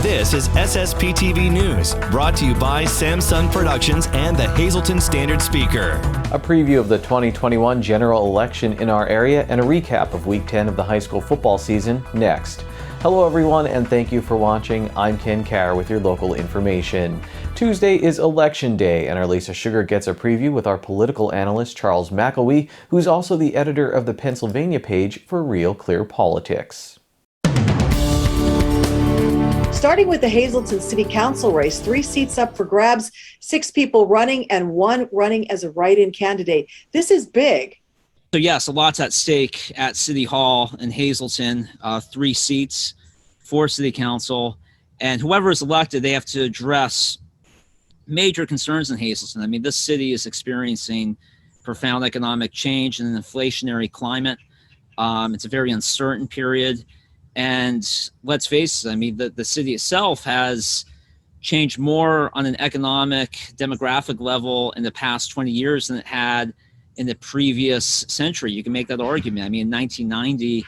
This is SSPTV News, brought to you by Samsung Productions and the Hazleton Standard Speaker. A preview of the 2021 general election in our area and a recap of Week 10 of the high school football season next. Hello everyone and thank you for watching. I'm Ken Carr with your local information. Tuesday is Election Day and our Lisa Sugar gets a preview with our political analyst Charles McElwee, who's also the editor of the Pennsylvania page for Real Clear Politics. Starting with the Hazleton City Council race, 3 seats up for grabs, 6 people running, and 1 running as a write-in candidate. This is big. So yes, a lot's at stake at City Hall in Hazleton, 3 seats for City Council, and whoever is elected, they have to address major concerns in Hazleton. I mean, this city is experiencing profound economic change and an inflationary climate. It's a very uncertain period. And let's face it, I mean, the city itself has changed more on an economic, demographic level in the past 20 years than it had in the previous century. You can make that argument. I mean, in 1990,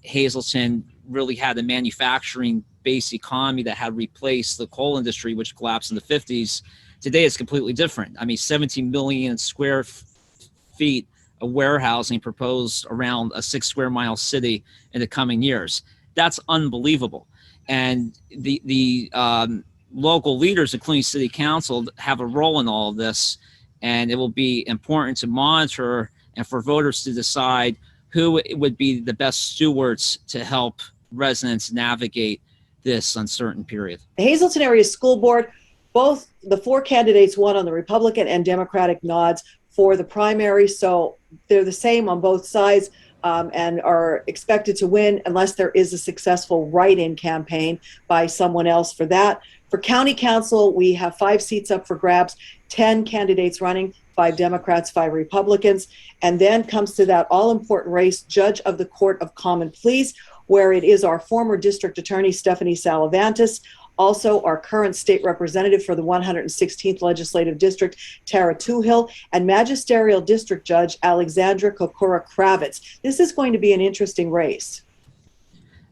Hazleton really had a manufacturing-based economy that had replaced the coal industry, which collapsed in the 50s. Today, it's completely different. I mean, 17 million square feet of warehousing proposed around a 6 square mile city in the coming years. That's unbelievable. And the local leaders, including City Council, have a role in all of this. And it will be important to monitor and for voters to decide who would be the best stewards to help residents navigate this uncertain period. The Hazleton Area School Board, both the 4 candidates won on the Republican and Democratic nods for the primary, so they're the same on both sides and are expected to win unless there is a successful write-in campaign by someone else for that. For County Council, we have 5 seats up for grabs, 10 candidates running, 5 Democrats, 5 Republicans, and then comes to that all-important race, Judge of the Court of Common Pleas, where it is our former district attorney, Stephanie Salavantis, also our current state representative for the 116th Legislative District, Tara Toohill, and magisterial district judge, Alexandra Kokura-Kravitz. This is going to be an interesting race.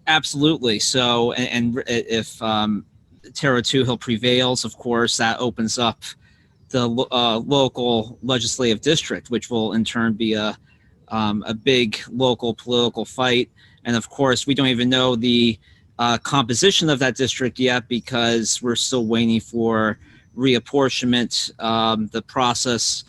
Absolutely. So, and if Tara Toohill prevails, of course, that opens up the local legislative district, which will in turn be a big local political fight. And of course, we don't even know the composition of that district yet because we're still waiting for reapportionment, the process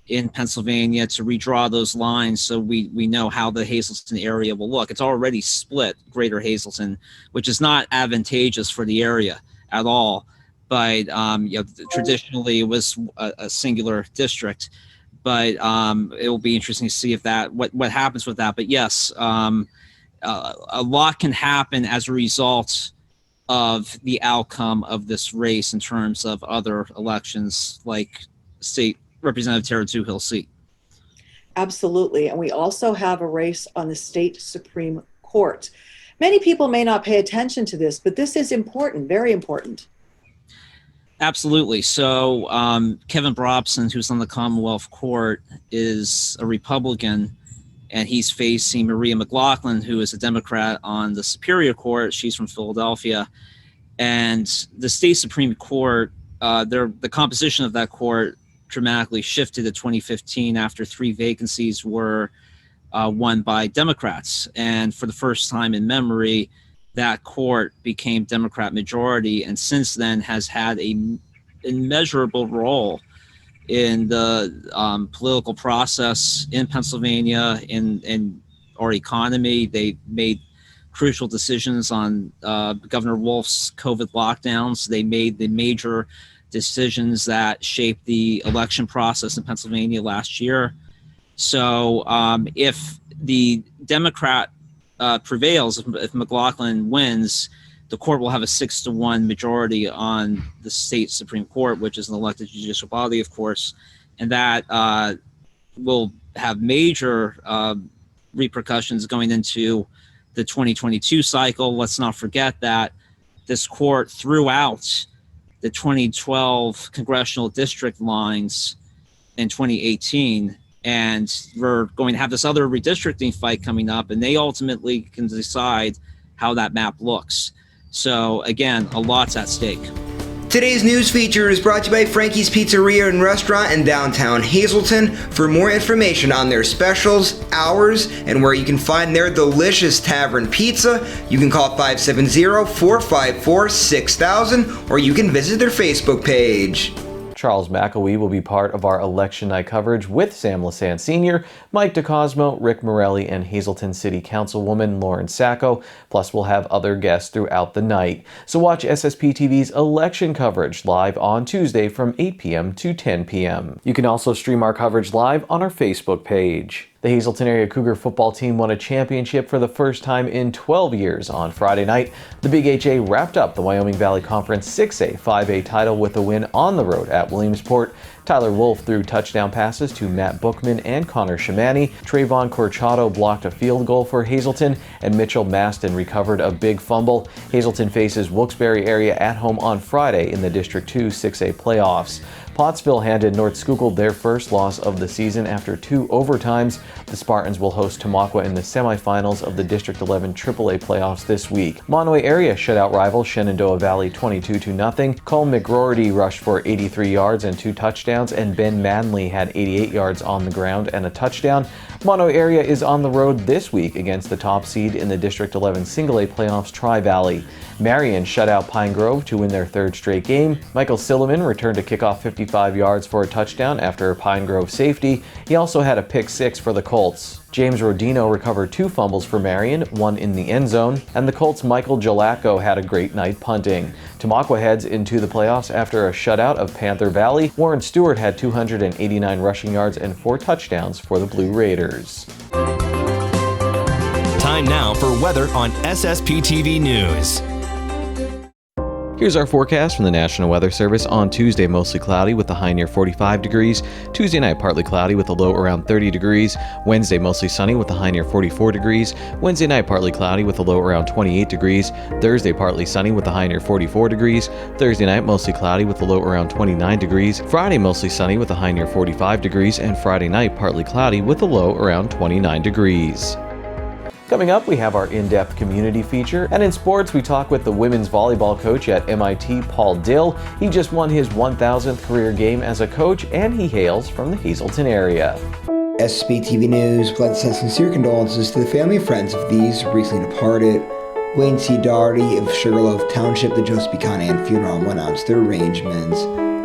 in Pennsylvania to redraw those lines so we know how the Hazleton area will look. It's already split, Greater Hazleton, which is not advantageous for the area at all. But traditionally it was a singular district. But it will be interesting to see if what happens with that. But yes, a lot can happen as a result of the outcome of this race in terms of other elections like State Representative Tara Toohill's seat. Absolutely. And we also have a race on the state Supreme Court. Many people may not pay attention to this, but this is important, very important. Absolutely. So Kevin Brobson, who's on the Commonwealth Court, is a Republican, and he's facing Maria McLaughlin, who is a Democrat on the Superior Court. She's from Philadelphia. And the state Supreme Court, the composition of that court dramatically shifted in 2015 after 3 vacancies were won by Democrats. And for the first time in memory, that court became Democrat majority, and since then has had an immeasurable role in the political process in Pennsylvania, in our economy. They made crucial decisions on Governor Wolf's COVID lockdowns. They made the major decisions that shaped the election process in Pennsylvania last year. So if the Democrat prevails, if McLaughlin wins, the court will have a 6-1 majority on the state Supreme Court, which is an elected judicial body, of course, and that will have major repercussions going into the 2022 cycle. Let's not forget that this court threw out the 2012 congressional district lines in 2018 And we're going to have this other redistricting fight coming up, and they ultimately can decide how that map looks. So again, a lot's at stake. Today's news feature is brought to you by Frankie's Pizzeria and Restaurant in downtown Hazleton. For more information on their specials, hours, and where you can find their delicious tavern pizza, you can call 570-454-6000, or you can visit their Facebook page. Charles McElwee will be part of our election night coverage with Sam Lassant Sr., Mike DeCosmo, Rick Morelli, and Hazleton City Councilwoman Lauren Sacco. Plus, we'll have other guests throughout the night. So watch SSP TV's election coverage live on Tuesday from 8 p.m. to 10 p.m. You can also stream our coverage live on our Facebook page. The Hazleton Area Cougar football team won a championship for the first time in 12 years on Friday night. The Big HA wrapped up the Wyoming Valley Conference 6A 5A title with a win on the road at Williamsport. Tyler Wolf threw touchdown passes to Matt Bookman and Connor Shamani. Trayvon Corchado blocked a field goal for Hazleton, and Mitchell Maston recovered a big fumble. Hazleton faces Wilkes-Barre area at home on Friday in the District 2 6A playoffs. Pottsville handed North Schuylkill their first loss of the season after 2 overtimes. The Spartans will host Tamaqua in the semifinals of the District 11 AAA playoffs this week. Monterey area shut out rival Shenandoah Valley 22-0. Cole McGroarty rushed for 83 yards and 2 touchdowns, and Ben Manley had 88 yards on the ground and a touchdown. Monterey area is on the road this week against the top seed in the District 11 Single-A playoffs, Tri-Valley. Marion shut out Pine Grove to win their 3rd straight game. Michael Silliman returned to kickoff 55 yards for a touchdown after a Pine Grove safety. He also had a pick 6 for the Colts. James Rodino recovered 2 fumbles for Marion, 1 in the end zone, and the Colts' Michael Jalacko had a great night punting. Tamaqua heads into the playoffs after a shutout of Panther Valley. Warren Stewart had 289 rushing yards and 4 touchdowns for the Blue Raiders. Time now for weather on SSP TV News. Here's our forecast from the National Weather Service. On Tuesday, mostly cloudy with a high near 45 degrees. Tuesday night, partly cloudy with a low around 30 degrees. Wednesday, mostly sunny with a high near 44 degrees. Wednesday night, partly cloudy with a low around 28 degrees. Thursday, partly sunny with a high near 44 degrees. Thursday night, mostly cloudy with a low around 29 degrees. Friday, mostly sunny with a high near 45 degrees. And Friday night, partly cloudy with a low around 29 degrees. Coming up, we have our in-depth community feature, and in sports, we talk with the women's volleyball coach at MIT, Paul Dill. He just won his 1,000th career game as a coach, and he hails from the Hazleton area. SSP TV News would like to send sincere condolences to the family and friends of these recently departed. Wayne C. Daugherty of Sugarloaf Township, the Joseph B. Conahan Funeral Home announced their arrangements.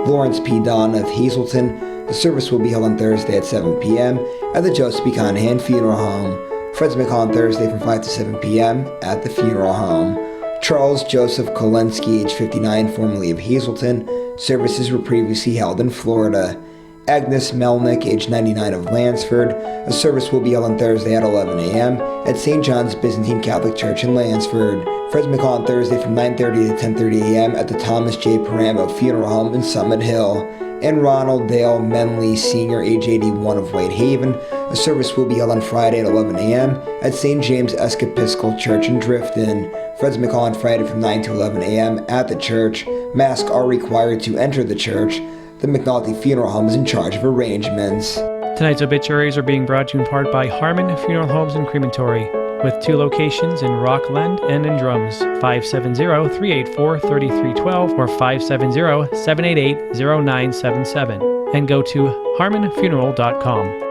Lawrence P. Don of Hazleton, the service will be held on Thursday at 7 p.m. at the Joseph B. Conahan Funeral Home. Friends may call on Thursday from 5 to 7 p.m. at the funeral home. Charles Joseph Kolensky, age 59, formerly of Hazleton. Services were previously held in Florida. Agnes Melnick, age 99, of Lansford. A service will be held on Thursday at 11 a.m. at St. John's Byzantine Catholic Church in Lansford. Friends may call on Thursday from 9:30 to 10:30 a.m. at the Thomas J. Paramo Funeral Home in Summit Hill. And Ronald Dale Menley, Sr., age 81, of Whitehaven. A service will be held on Friday at 11 a.m. at St. James Episcopal Church in Drifton. Friends may call on Friday from 9 to 11 a.m. at the church. Masks are required to enter the church. The McNulty Funeral Home is in charge of arrangements. Tonight's obituaries are being brought to you in part by Harmon Funeral Homes and Crematory, with 2 locations in Rockland and in Drums, 570-384-3312 or 570-788-0977, and go to harmonfuneral.com.